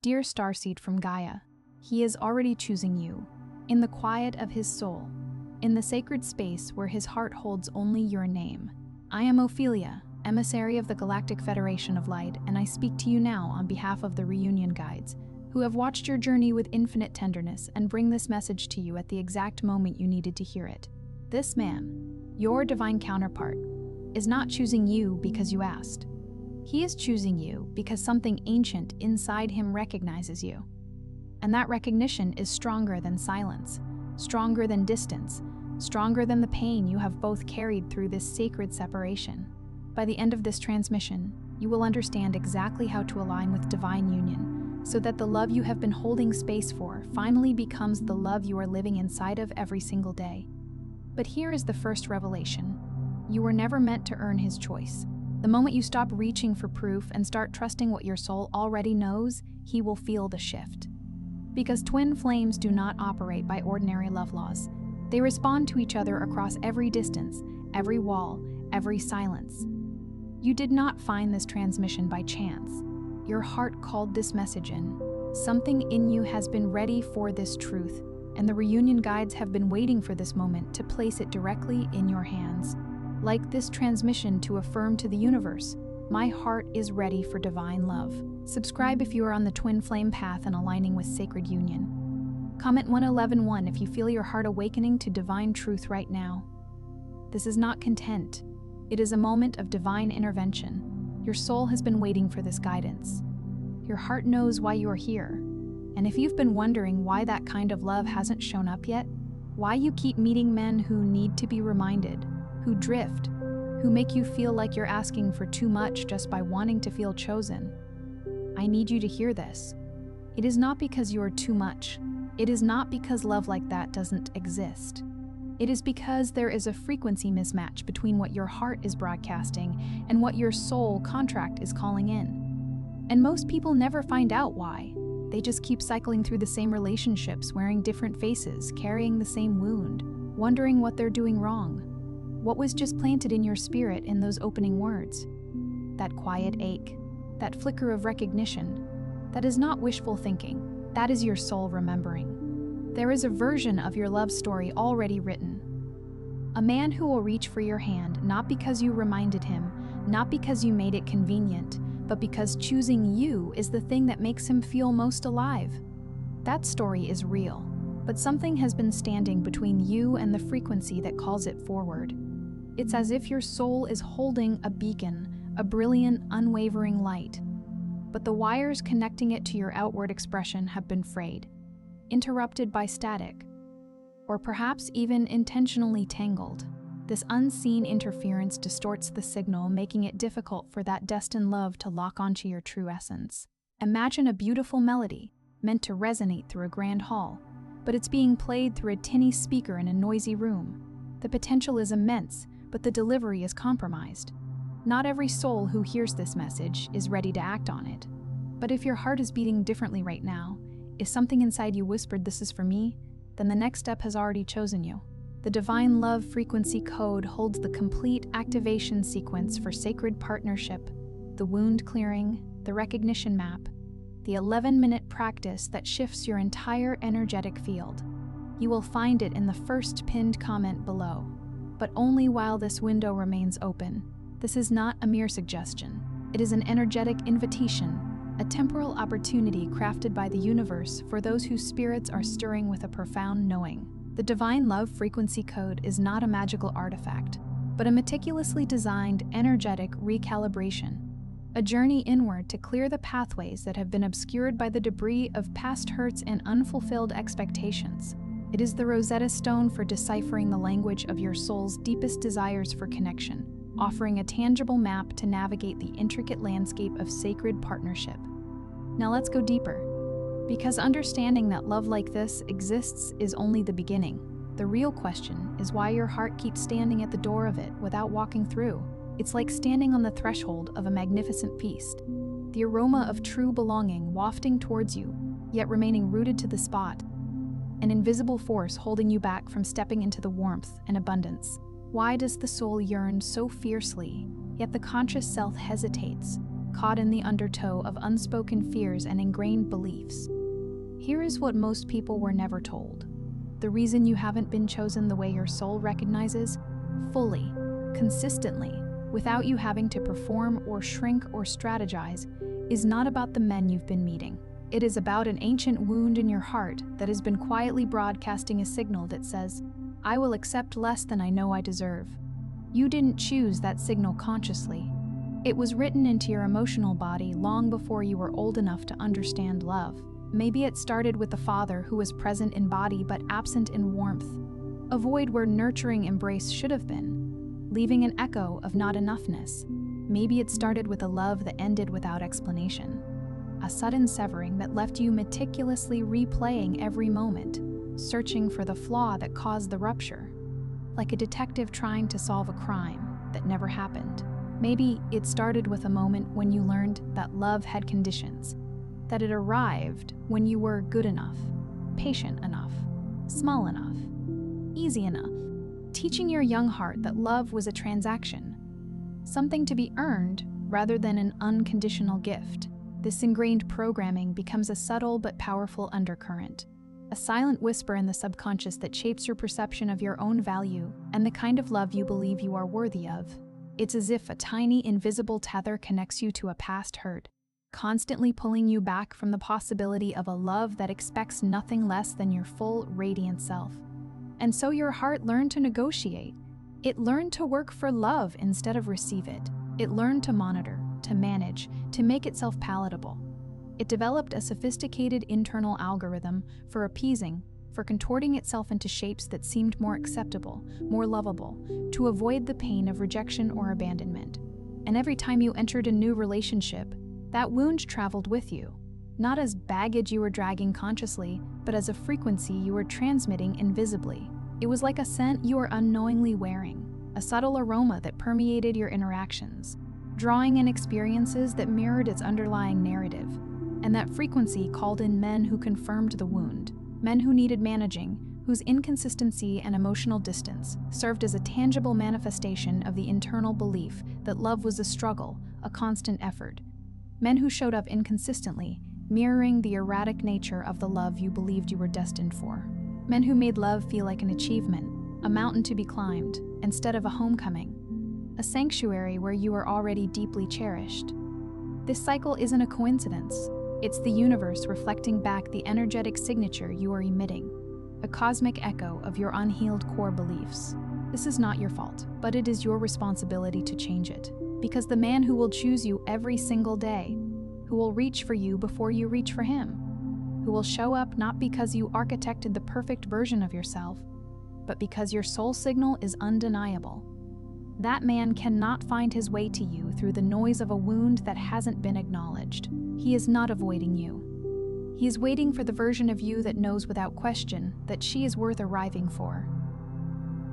Dear Starseed from Gaia, he is already choosing you, in the quiet of his soul, in the sacred space where his heart holds only your name. I am Ophelia, emissary of the Galactic Federation of Light, and I speak to you now on behalf of the Reunion Guides, who have watched your journey with infinite tenderness and bring this message to you at the exact moment you needed to hear it. This man, your divine counterpart, is not choosing you because you asked. He is choosing you because something ancient inside him recognizes you. And that recognition is stronger than silence, stronger than distance, stronger than the pain you have both carried through this sacred separation. By the end of this transmission, you will understand exactly how to align with divine union, so that the love you have been holding space for finally becomes the love you are living inside of every single day. But here is the first revelation. You were never meant to earn his choice. The moment you stop reaching for proof and start trusting what your soul already knows, he will feel the shift. Because twin flames do not operate by ordinary love laws. They respond to each other across every distance, every wall, every silence. You did not find this transmission by chance. Your heart called this message in. Something in you has been ready for this truth, and the Reunion Guides have been waiting for this moment to place it directly in your hands. Like this transmission to affirm to the universe, my heart is ready for divine love. Subscribe if you are on the twin flame path and aligning with sacred union. Comment 111.1 if you feel your heart awakening to divine truth right now. This is not content. It is a moment of divine intervention. Your soul has been waiting for this guidance. Your heart knows why you are here. And if you've been wondering why that kind of love hasn't shown up yet, why you keep meeting men who need to be reminded, who drift, who make you feel like you're asking for too much just by wanting to feel chosen, I need you to hear this. It is not because you are too much. It is not because love like that doesn't exist. It is because there is a frequency mismatch between what your heart is broadcasting and what your soul contract is calling in. And most people never find out why. They just keep cycling through the same relationships, wearing different faces, carrying the same wound, wondering what they're doing wrong. What was just planted in your spirit in those opening words? That quiet ache, that flicker of recognition, that is not wishful thinking. That is your soul remembering. There is a version of your love story already written. A man who will reach for your hand not because you reminded him, not because you made it convenient, but because choosing you is the thing that makes him feel most alive. That story is real, but something has been standing between you and the frequency that calls it forward. It's as if your soul is holding a beacon, a brilliant, unwavering light. But the wires connecting it to your outward expression have been frayed, interrupted by static, or perhaps even intentionally tangled. This unseen interference distorts the signal, making it difficult for that destined love to lock onto your true essence. Imagine a beautiful melody, meant to resonate through a grand hall, but it's being played through a tinny speaker in a noisy room. The potential is immense, but the delivery is compromised. Not every soul who hears this message is ready to act on it. But if your heart is beating differently right now, if something inside you whispered "this is for me," then the next step has already chosen you. The Divine Love Frequency Code holds the complete activation sequence for sacred partnership, the wound clearing, the recognition map, the 11-minute practice that shifts your entire energetic field. You will find it in the first pinned comment below. But only while this window remains open. This is not a mere suggestion. It is an energetic invitation, a temporal opportunity crafted by the universe for those whose spirits are stirring with a profound knowing. The Divine Love Frequency Code is not a magical artifact, but a meticulously designed energetic recalibration, a journey inward to clear the pathways that have been obscured by the debris of past hurts and unfulfilled expectations. It is the Rosetta Stone for deciphering the language of your soul's deepest desires for connection, offering a tangible map to navigate the intricate landscape of sacred partnership. Now let's go deeper. Because understanding that love like this exists is only the beginning. The real question is why your heart keeps standing at the door of it without walking through. It's like standing on the threshold of a magnificent feast. The aroma of true belonging wafting towards you, yet remaining rooted to the spot. An invisible force holding you back from stepping into the warmth and abundance. Why does the soul yearn so fiercely, yet the conscious self hesitates? caught in the undertow of unspoken fears and ingrained beliefs. Here is what most people were never told. The reason you haven't been chosen the way your soul recognizes, fully, consistently, without you having to perform or shrink or strategize, is not about the men you've been meeting. It is about an ancient wound in your heart that has been quietly broadcasting a signal that says, "I will accept less than I know I deserve." You didn't choose that signal consciously. It was written into your emotional body long before you were old enough to understand love. Maybe it started with a father who was present in body but absent in warmth, a void where nurturing embrace should have been, leaving an echo of not enoughness. Maybe it started with a love that ended without explanation, a sudden severing that left you meticulously replaying every moment, searching for the flaw that caused the rupture, like a detective trying to solve a crime that never happened. Maybe it started with a moment when you learned that love had conditions, that it arrived when you were good enough, patient enough, small enough, easy enough, teaching your young heart that love was a transaction, something to be earned rather than an unconditional gift. This ingrained programming becomes a subtle but powerful undercurrent, a silent whisper in the subconscious that shapes your perception of your own value and the kind of love you believe you are worthy of. It's as if a tiny, invisible tether connects you to a past hurt, constantly pulling you back from the possibility of a love that expects nothing less than your full, radiant self. And so your heart learned to negotiate. It learned to work for love instead of receive it. It learned to monitor, to manage, to make itself palatable. It developed a sophisticated internal algorithm for appeasing, for contorting itself into shapes that seemed more acceptable, more lovable, to avoid the pain of rejection or abandonment. And every time you entered a new relationship, that wound traveled with you, not as baggage you were dragging consciously, but as a frequency you were transmitting invisibly. It was like a scent you were unknowingly wearing, a subtle aroma that permeated your interactions, drawing in experiences that mirrored its underlying narrative. And that frequency called in men who confirmed the wound, men who needed managing, whose inconsistency and emotional distance served as a tangible manifestation of the internal belief that love was a struggle, a constant effort. Men who showed up inconsistently, mirroring the erratic nature of the love you believed you were destined for. Men who made love feel like an achievement, a mountain to be climbed, instead of a homecoming, a sanctuary where you were already deeply cherished. This cycle isn't a coincidence. It's the universe reflecting back the energetic signature you are emitting, a cosmic echo of your unhealed core beliefs. This is not your fault, but it is your responsibility to change it. Because the man who will choose you every single day, who will reach for you before you reach for him, who will show up not because you architected the perfect version of yourself, but because your soul signal is undeniable. That man cannot find his way to you through the noise of a wound that hasn't been acknowledged. He is not avoiding you. He is waiting for the version of you that knows without question that she is worth arriving for.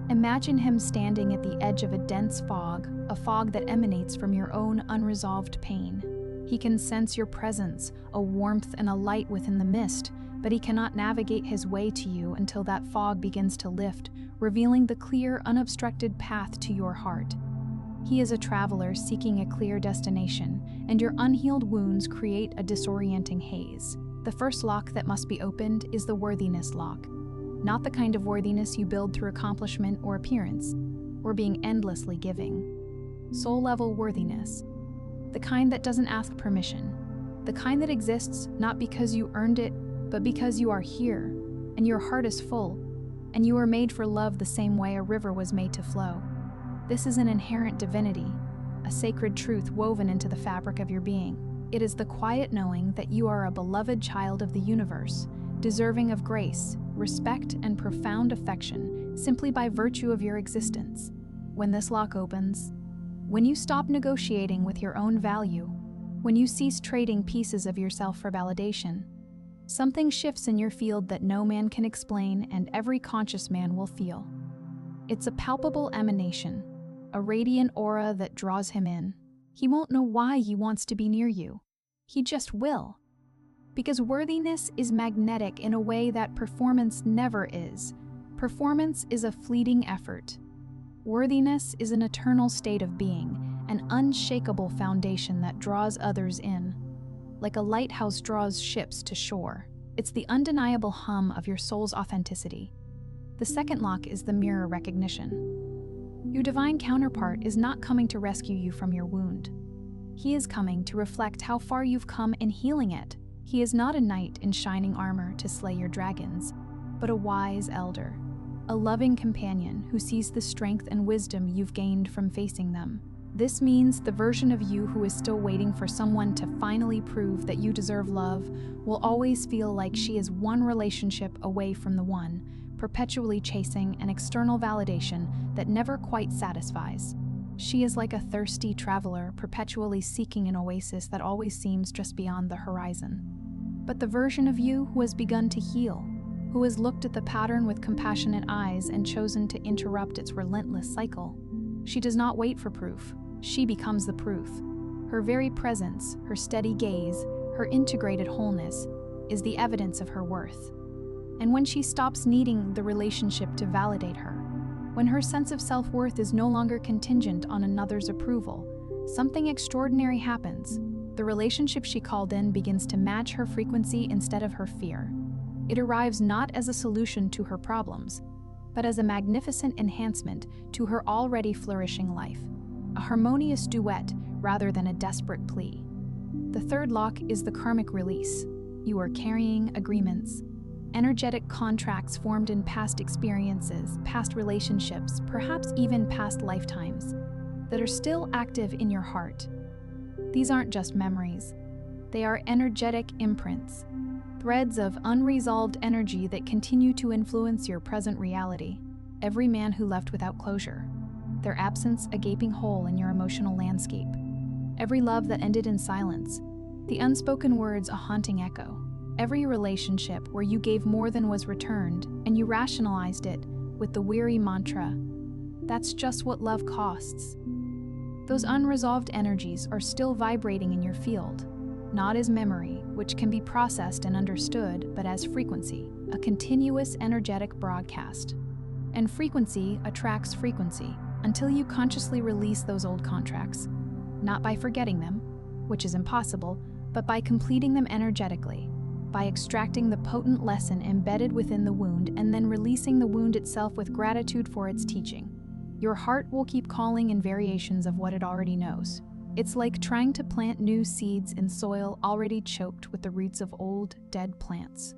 Imagine him standing at the edge of a dense fog, a fog that emanates from your own unresolved pain. He can sense your presence, a warmth and a light within the mist, but he cannot navigate his way to you until that fog begins to lift, revealing the clear, unobstructed path to your heart. He is a traveler seeking a clear destination, and your unhealed wounds create a disorienting haze. The first lock that must be opened is the worthiness lock. Not the kind of worthiness you build through accomplishment or appearance, or being endlessly giving. Soul-level worthiness. The kind that doesn't ask permission. The kind that exists not because you earned it, but because you are here, and your heart is full, and you are made for love the same way a river was made to flow. This is an inherent divinity, a sacred truth woven into the fabric of your being. It is the quiet knowing that you are a beloved child of the universe, deserving of grace, respect, and profound affection simply by virtue of your existence. When this lock opens, when you stop negotiating with your own value, when you cease trading pieces of yourself for validation, something shifts in your field that no man can explain and every conscious man will feel. It's a palpable emanation, a radiant aura that draws him in. He won't know why he wants to be near you. He just will. Because worthiness is magnetic in a way that performance never is. Performance is a fleeting effort. Worthiness is an eternal state of being, an unshakable foundation that draws others in, like a lighthouse draws ships to shore. It's the undeniable hum of your soul's authenticity. The second lock is the mirror recognition. Your divine counterpart is not coming to rescue you from your wound. He is coming to reflect how far you've come in healing it. He is not a knight in shining armor to slay your dragons, but a wise elder, a loving companion who sees the strength and wisdom you've gained from facing them. This means the version of you who is still waiting for someone to finally prove that you deserve love will always feel like she is one relationship away from the one, perpetually chasing an external validation that never quite satisfies. She is like a thirsty traveler perpetually seeking an oasis that always seems just beyond the horizon. But the version of you who has begun to heal, who has looked at the pattern with compassionate eyes and chosen to interrupt its relentless cycle, she does not wait for proof. She becomes the proof. Her very presence, her steady gaze, her integrated wholeness is the evidence of her worth. And when she stops needing the relationship to validate her, when her sense of self-worth is no longer contingent on another's approval, something extraordinary happens. The relationship she called in begins to match her frequency instead of her fear. It arrives not as a solution to her problems, but as a magnificent enhancement to her already flourishing life, a harmonious duet rather than a desperate plea. The third lock is the karmic release. You are carrying agreements, energetic contracts formed in past experiences, past relationships, perhaps even past lifetimes, that are still active in your heart. These aren't just memories. They are energetic imprints, threads of unresolved energy that continue to influence your present reality. Every man who left without closure, their absence a gaping hole in your emotional landscape. Every love that ended in silence, the unspoken words a haunting echo. Every relationship where you gave more than was returned and you rationalized it with the weary mantra, "That's just what love costs." Those unresolved energies are still vibrating in your field, not as memory, which can be processed and understood, but as frequency, a continuous energetic broadcast. And frequency attracts frequency until you consciously release those old contracts, not by forgetting them, which is impossible, but by completing them energetically, by extracting the potent lesson embedded within the wound and then releasing the wound itself with gratitude for its teaching. Your heart will keep calling in variations of what it already knows. It's like trying to plant new seeds in soil already choked with the roots of old, dead plants.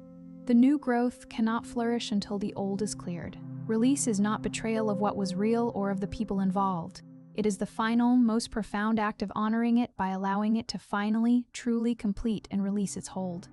The new growth cannot flourish until the old is cleared. Release is not betrayal of what was real or of the people involved. It is the final, most profound act of honoring it by allowing it to finally, truly complete and release its hold.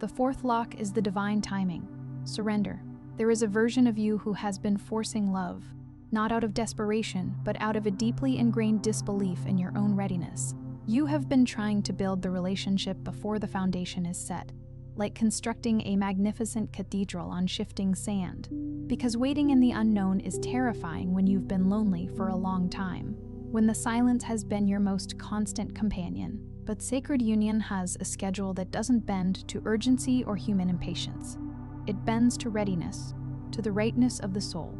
The fourth lock is the divine timing, surrender. There is a version of you who has been forcing love, not out of desperation, but out of a deeply ingrained disbelief in your own readiness. You have been trying to build the relationship before the foundation is set, like constructing a magnificent cathedral on shifting sand, because waiting in the unknown is terrifying when you've been lonely for a long time, when the silence has been your most constant companion. But sacred union has a schedule that doesn't bend to urgency or human impatience. It bends to readiness, to the rightness of the soul.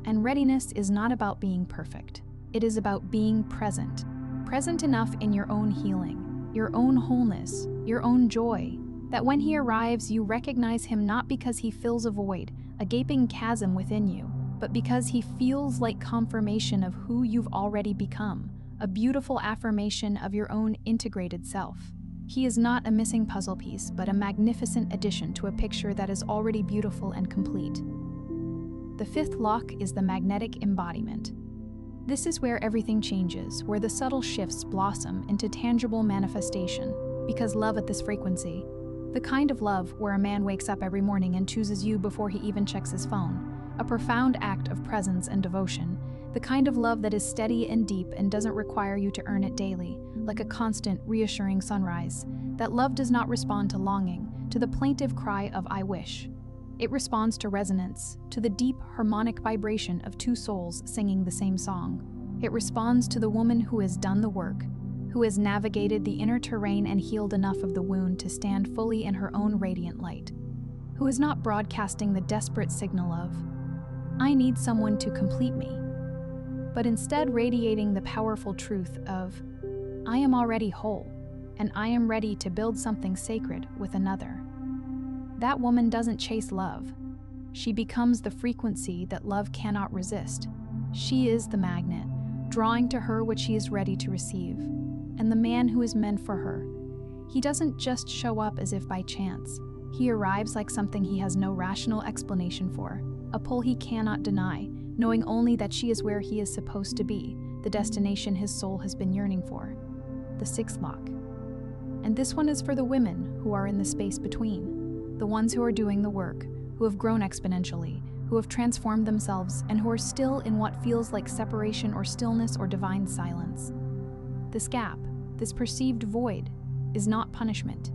And readiness is not about being perfect. It is about being present. Present enough in your own healing, your own wholeness, your own joy, that when he arrives, you recognize him not because he fills a void, a gaping chasm within you, but because he feels like confirmation of who you've already become, a beautiful affirmation of your own integrated self. He is not a missing puzzle piece, but a magnificent addition to a picture that is already beautiful and complete. The fifth lock is the magnetic embodiment. This is where everything changes, where the subtle shifts blossom into tangible manifestation, because love at this frequency, the kind of love where a man wakes up every morning and chooses you before he even checks his phone, a profound act of presence and devotion, the kind of love that is steady and deep and doesn't require you to earn it daily, like a constant, reassuring sunrise. That love does not respond to longing, to the plaintive cry of "I wish." It responds to resonance, to the deep, harmonic vibration of two souls singing the same song. It responds to the woman who has done the work, who has navigated the inner terrain and healed enough of the wound to stand fully in her own radiant light, who is not broadcasting the desperate signal of, "I need someone to complete me," but instead radiating the powerful truth of, I am already whole, and I am ready to build something sacred with another. That woman doesn't chase love. She becomes the frequency that love cannot resist. She is the magnet, drawing to her what she is ready to receive. And the man who is meant for her, he doesn't just show up as if by chance. He arrives like something he has no rational explanation for, a pull he cannot deny, knowing only that she is where he is supposed to be, the destination his soul has been yearning for. The sixth lock. And this one is for the women who are in the space between, the ones who are doing the work, who have grown exponentially, who have transformed themselves, and who are still in what feels like separation or stillness or divine silence. This gap, this perceived void, is not punishment.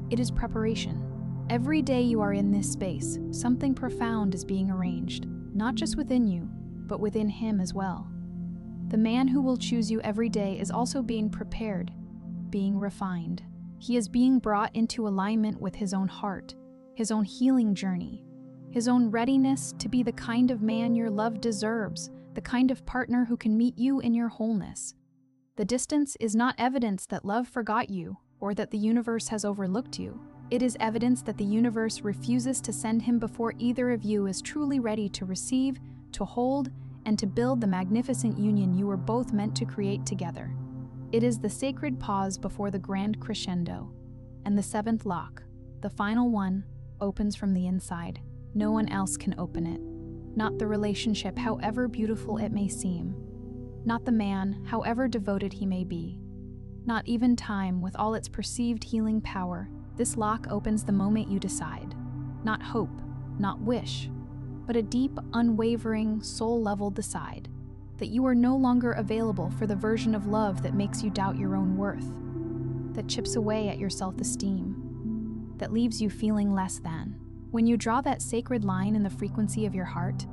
It is preparation. Every day you are in this space, something profound is being arranged, not just within you, but within him as well. The man who will choose you every day is also being prepared, being refined. He is being brought into alignment with his own heart, his own healing journey, his own readiness to be the kind of man your love deserves, the kind of partner who can meet you in your wholeness. The distance is not evidence that love forgot you or that the universe has overlooked you. It is evidence that the universe refuses to send him before either of you is truly ready to receive, to hold, and to build the magnificent union you were both meant to create together. It is the sacred pause before the grand crescendo. And the seventh lock, the final one, opens from the inside. No one else can open it. Not the relationship, however beautiful it may seem. Not the man, however devoted he may be. Not even time, with all its perceived healing power. This lock opens the moment you decide. Not hope, not wish, but a deep, unwavering, soul-level decide that you are no longer available for the version of love that makes you doubt your own worth, that chips away at your self-esteem, that leaves you feeling less than. When you draw that sacred line in the frequency of your heart,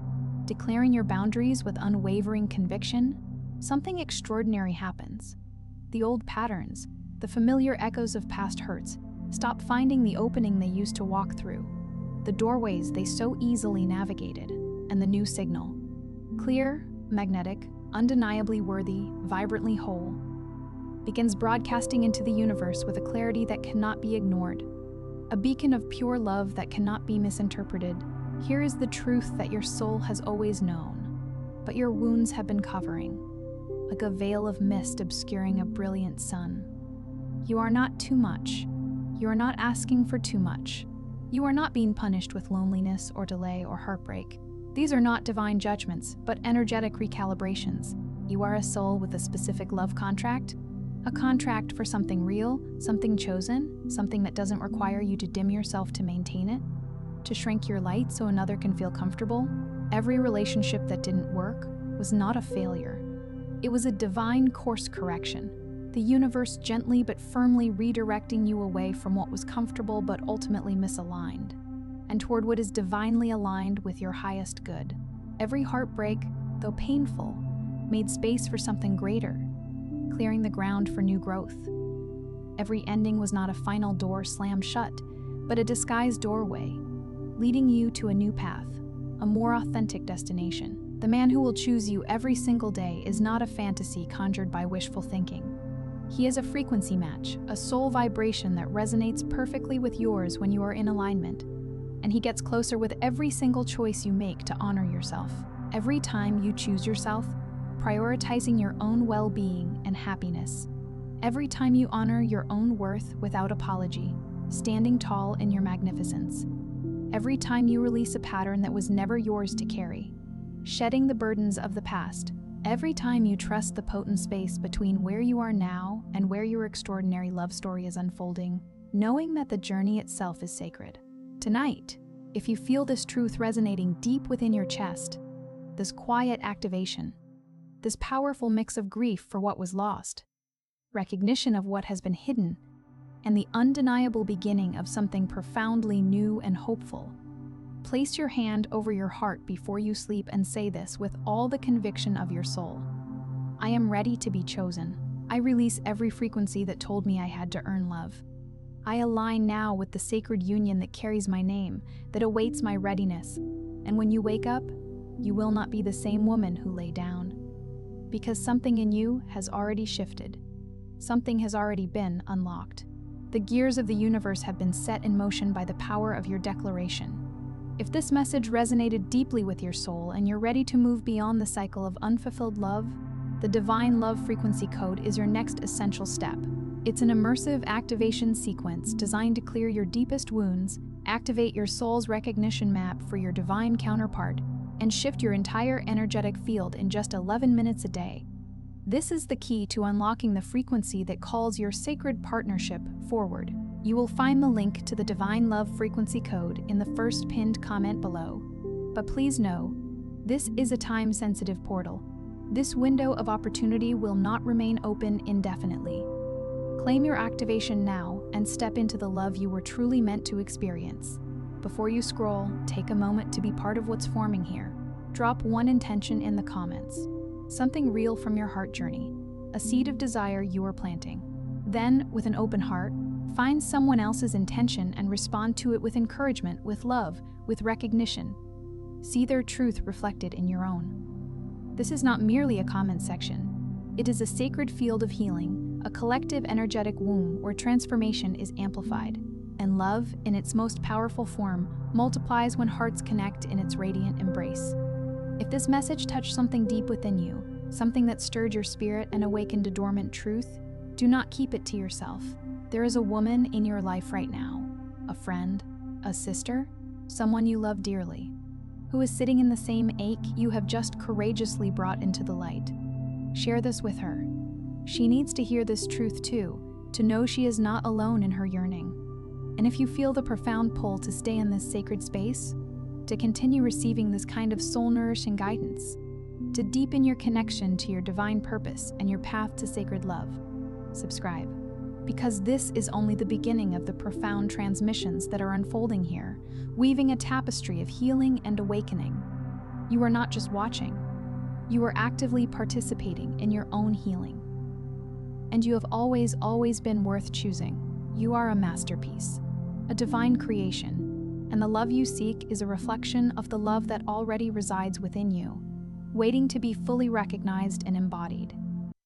declaring your boundaries with unwavering conviction, something extraordinary happens. The old patterns, the familiar echoes of past hurts, stop finding the opening they used to walk through, the doorways they so easily navigated, and the new signal. Clear, magnetic, undeniably worthy, vibrantly whole, begins broadcasting into the universe with a clarity that cannot be ignored, a beacon of pure love that cannot be misinterpreted. Here is the truth that your soul has always known, but your wounds have been covering, like a veil of mist obscuring a brilliant sun. You are not too much. You are not asking for too much. You are not being punished with loneliness or delay or heartbreak. These are not divine judgments, but energetic recalibrations. You are a soul with a specific love contract, a contract for something real, something chosen, something that doesn't require you to dim yourself to maintain it, to shrink your light so another can feel comfortable. Every relationship that didn't work was not a failure. It was a divine course correction. The universe gently but firmly redirecting you away from what was comfortable but ultimately misaligned, and toward what is divinely aligned with your highest good. Every heartbreak, though painful, made space for something greater, clearing the ground for new growth. Every ending was not a final door slammed shut, but a disguised doorway, leading you to a new path, a more authentic destination. The man who will choose you every single day is not a fantasy conjured by wishful thinking. He is a frequency match, a soul vibration that resonates perfectly with yours when you are in alignment. And he gets closer with every single choice you make to honor yourself. Every time you choose yourself, prioritizing your own well-being and happiness. Every time you honor your own worth without apology, standing tall in your magnificence. Every time you release a pattern that was never yours to carry, shedding the burdens of the past. Every time you trust the potent space between where you are now and where your extraordinary love story is unfolding, knowing that the journey itself is sacred. Tonight, if you feel this truth resonating deep within your chest, this quiet activation, this powerful mix of grief for what was lost, recognition of what has been hidden, and the undeniable beginning of something profoundly new and hopeful, place your hand over your heart before you sleep and say this with all the conviction of your soul. I am ready to be chosen. I release every frequency that told me I had to earn love. I align now with the sacred union that carries my name, that awaits my readiness. And when you wake up, you will not be the same woman who lay down. because something in you has already shifted. Something has already been unlocked. The gears of the universe have been set in motion by the power of your declaration. If this message resonated deeply with your soul and you're ready to move beyond the cycle of unfulfilled love, the Divine Love Frequency Code is your next essential step. It's an immersive activation sequence designed to clear your deepest wounds, activate your soul's recognition map for your divine counterpart, and shift your entire energetic field in just 11 minutes a day. This is the key to unlocking the frequency that calls your sacred partnership forward. You will find the link to the Divine Love Frequency Code in the first pinned comment below. But please know, this is a time-sensitive portal. This window of opportunity will not remain open indefinitely. Claim your activation now and step into the love you were truly meant to experience. Before you scroll, take a moment to be part of what's forming here. Drop one intention in the comments. Something real from your heart journey, a seed of desire you are planting. Then, with an open heart, find someone else's intention and respond to it with encouragement, with love, with recognition. See their truth reflected in your own. This is not merely a comment section. It is a sacred field of healing, a collective energetic womb where transformation is amplified, and love, in its most powerful form, multiplies when hearts connect in its radiant embrace. If this message touched something deep within you, something that stirred your spirit and awakened a dormant truth, do not keep it to yourself. There is a woman in your life right now, a friend, a sister, someone you love dearly, who is sitting in the same ache you have just courageously brought into the light. Share this with her. She needs to hear this truth too, to know she is not alone in her yearning. And if you feel the profound pull to stay in this sacred space, to continue receiving this kind of soul-nourishing guidance, to deepen your connection to your divine purpose and your path to sacred love, subscribe. Because this is only the beginning of the profound transmissions that are unfolding here, weaving a tapestry of healing and awakening. You are not just watching, you are actively participating in your own healing. And you have always been worth choosing. You are a masterpiece, a divine creation, and the love you seek is a reflection of the love that already resides within you, waiting to be fully recognized and embodied.